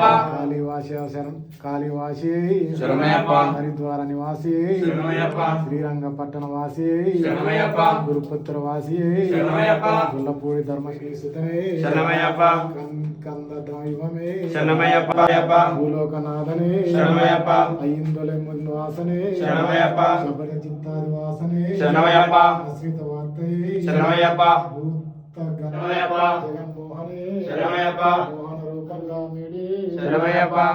కాళీవాసి కాళీవాసి హరిద్వార నివాసి శ్రీరంగపట్టణ వాసి గురుపుత్ర వాసి గుల్లపూడి ధర్మశ్రీసుతనే కంద దైవమే భూలోకనాథనే అయ్యిందొలె మున్వాసనే శబరి చిత్తాది వాసనే అశ్రిత వార్తయే భూత జగన్మోహనే మోహన రూపంగా మేడి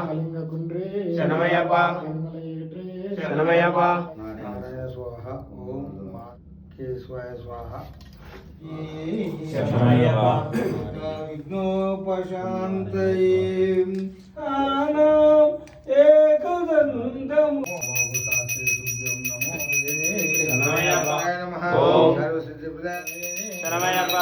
కళింగ కుండ్రే కన్మల ఏట్రే నారాయణ స్వాహ ఓం కేశవాయ స్వాహ విఘ్నోపశాంతయే ఏకదంతం శరణమయ్యప్ప శరణమయ్యప్ప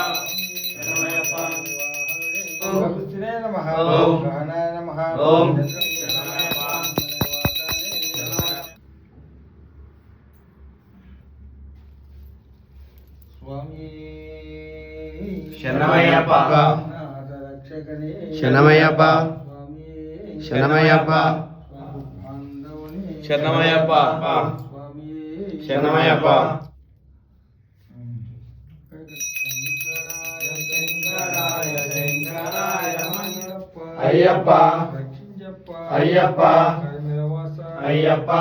శరణమయ్యప్ప శరణమయ్యప్ప శరణమయ్యప్ప అయ్యప్ప అయ్యప్ప అయ్యప్ప అయ్యప్ప